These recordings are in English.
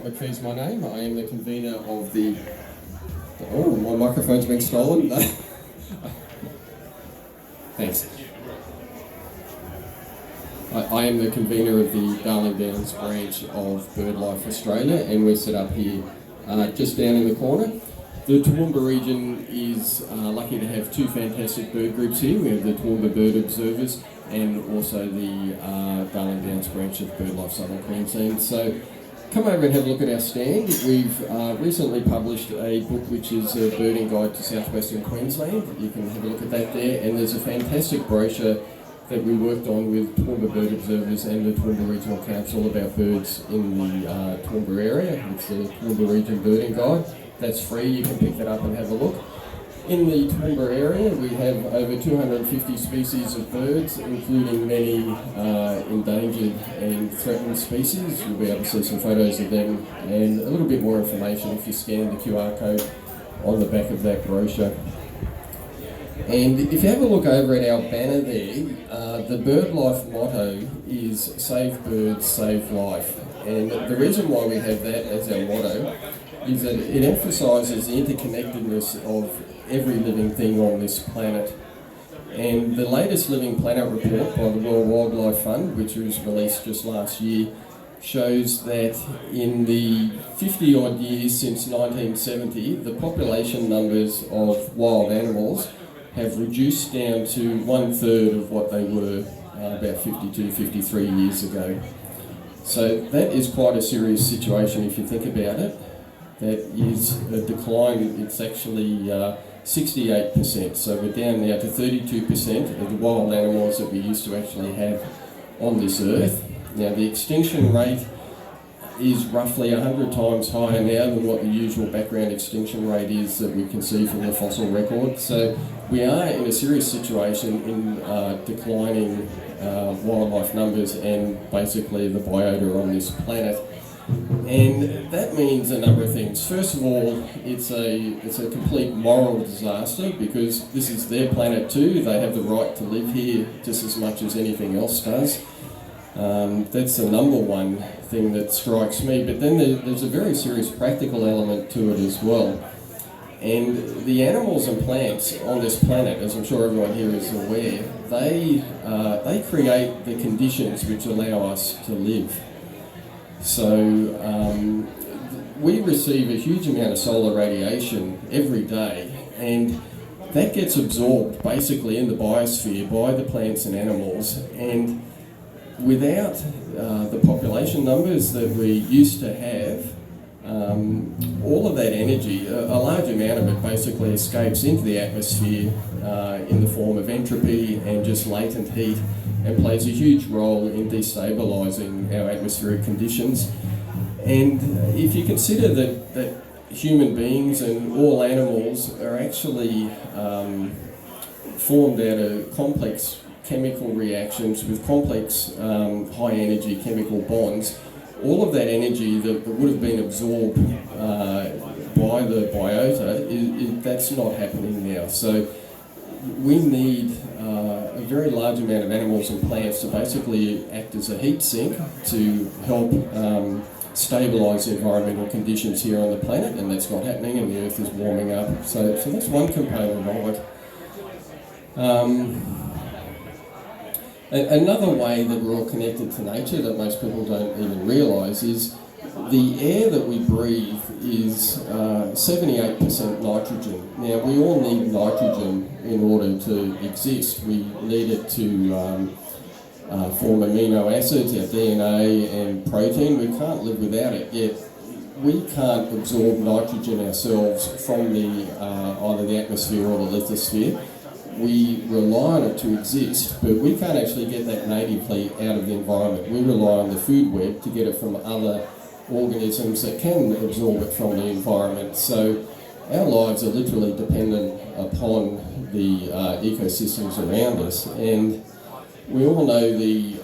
McPhee's my name. I am the convener of the... Oh, my microphone's been stolen. Thanks. I am the convener of the Darling Downs branch of BirdLife Australia, and we're set up here just down in the corner. The Toowoomba region is lucky to have two fantastic bird groups here. We have the Toowoomba Bird Observers and also the Darling Downs branch of BirdLife Southern Queensland. So come over and have a look at our stand. We've recently published a book which is a birding guide to southwestern Queensland. You can have a look at that there, and there's a fantastic brochure that we worked on with Toowoomba Bird Observers and the Toowoomba Regional Council about birds in the Toowoomba area. It's the Toowoomba Region Birding Guide. That's free, you can pick that up and have a look. In the Toowoomba area, we have over 250 species of birds, including many endangered and threatened species. You'll be able to see some photos of them and a little bit more information if you scan the QR code on the back of that brochure. And if you have a look over at our banner there, the BirdLife motto is Save Birds, Save Life. And the reason why we have that as our motto is that it emphasises the interconnectedness of every living thing on this planet. And the latest Living Planet report by the World Wildlife Fund, which was released just last year, shows that in the 50 odd years since 1970, the population numbers of wild animals have reduced down to 1/3 of what they were about 52, 53 years ago. So that is quite a serious situation if you think about it. That is a decline. It's actually 68%. So we're down now to 32% of the wild animals that we used to actually have on this earth. Now the extinction rate is roughly 100 times higher now than what the usual background extinction rate is that we can see from the fossil record. So we are in a serious situation in declining wildlife numbers and basically the biota on this planet. And that means a number of things. First of all, it's a complete moral disaster because this is their planet too. They have the right to live here just as much as anything else does. That's the number one thing that strikes me. But then there's a very serious practical element to it as well. And the animals and plants on this planet, as I'm sure everyone here is aware, they create the conditions which allow us to live. So we receive a huge amount of solar radiation every day, and that gets absorbed basically in the biosphere by the plants and animals. And without the population numbers that we used to have, all of that energy, a large amount of it basically escapes into the atmosphere in the form of entropy and just latent heat, and plays a huge role in destabilising our atmospheric conditions. And if you consider that human beings and all animals are actually formed out of complex chemical reactions with complex high energy chemical bonds, all of that energy that would have been absorbed by the biota, that's not happening now. So we need a very large amount of animals and plants to basically act as a heat sink to help stabilise the environmental conditions here on the planet, and that's not happening, and the Earth is warming up. So that's one component of it. Another way that we're all connected to nature that most people don't even realise is the air that we breathe is 78% nitrogen. Now, we all need nitrogen in order to exist. We need it to form amino acids, our DNA and protein. We can't live without it, yet we can't absorb nitrogen ourselves from either the atmosphere or the lithosphere. We rely on it to exist, but we can't actually get that natively out of the environment. We rely on the food web to get it from other organisms that can absorb it from the environment. So our lives are literally dependent upon the ecosystems around us. And we all know the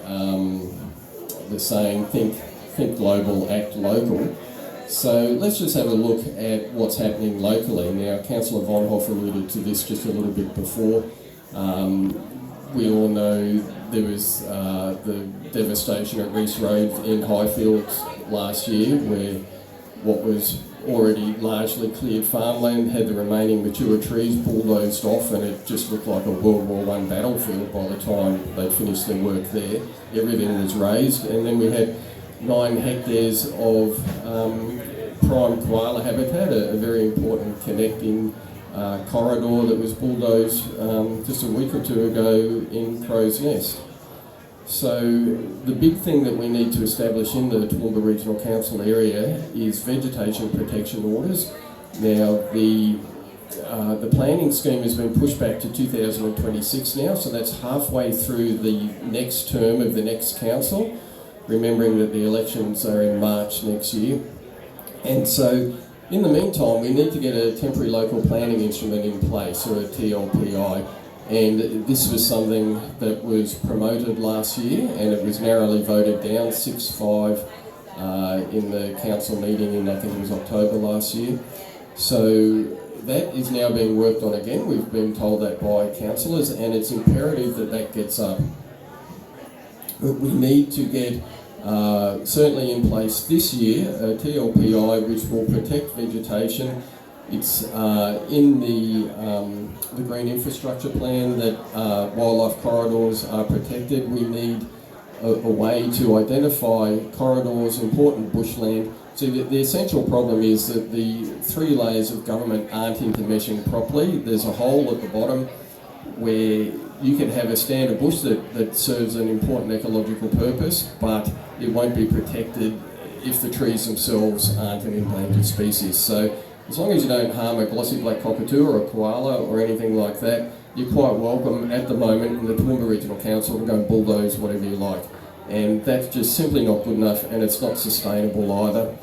saying, think global, act local. So let's just have a look at what's happening locally. Now, Councillor Vonhoff alluded to this just a little bit before. We all know there was the devastation at Reese Road in Highfields last year, where what was already largely cleared farmland, had the remaining mature trees bulldozed off, and it just looked like a World War I battlefield by the time they'd finished their work there. Everything was razed, and then we had 9 hectares of prime koala habitat, a very important connecting corridor that was bulldozed just a week or two ago in Crow's Nest. So the big thing that we need to establish in the Toowoomba Regional Council area is vegetation protection orders. Now the planning scheme has been pushed back to 2026 now, so that's halfway through the next term of the next council, remembering that the elections are in March next year. And so in the meantime, we need to get a temporary local planning instrument in place, or a TLPI. And this was something that was promoted last year, and it was narrowly voted down 6-5 in the council meeting in, I think it was October last year. So that is now being worked on again. We've been told that by councillors, and it's imperative that that gets up. But we need to get certainly in place this year a TLPI which will protect vegetation. It's in the green infrastructure plan that wildlife corridors are protected. We need a way to identify corridors, important bushland. So the essential problem is that the 3 layers of government aren't intermeshing properly. There's a hole at the bottom where you can have a stand of bush that serves an important ecological purpose, but it won't be protected if the trees themselves aren't an endangered species. So as long as you don't harm a glossy black cockatoo or a koala or anything like that, you're quite welcome at the moment in the Toowoomba Regional Council to go and bulldoze whatever you like. And that's just simply not good enough, and it's not sustainable either.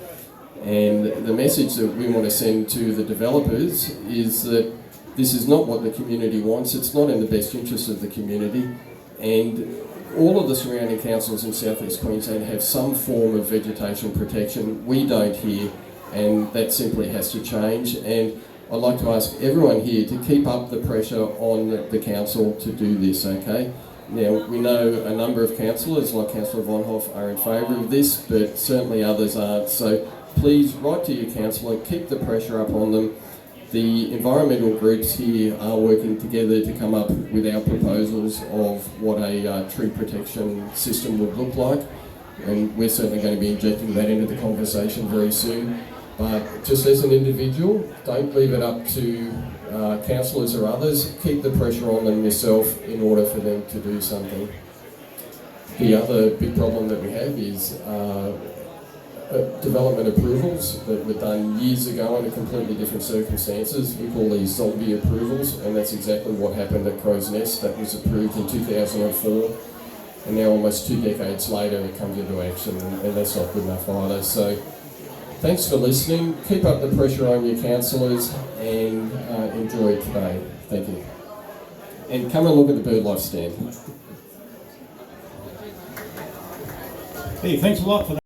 And the message that we want to send to the developers is that this is not what the community wants, it's not in the best interest of the community, and all of the surrounding councils in South East Queensland have some form of vegetation protection. We don't here, and that simply has to change. And I'd like to ask everyone here to keep up the pressure on the council to do this, okay? Now, we know a number of councillors, like Councillor Von Hoff, are in favour of this, but certainly others aren't. So please write to your councillor, keep the pressure up on them. The environmental groups here are working together to come up with our proposals of what a tree protection system would look like, and we're certainly going to be injecting that into the conversation very soon. But just as an individual, don't leave it up to councillors or others. Keep the pressure on them yourself in order for them to do something. The other big problem that we have is development approvals that were done years ago under completely different circumstances. We call these zombie approvals, and that's exactly what happened at Crow's Nest. That was approved in 2004, and now almost 2 decades later it comes into action, and that's not good enough either. So thanks for listening. Keep up the pressure on your councillors, and enjoy today. Thank you. And come and look at the birdlife stand. Hey, thanks a lot for that.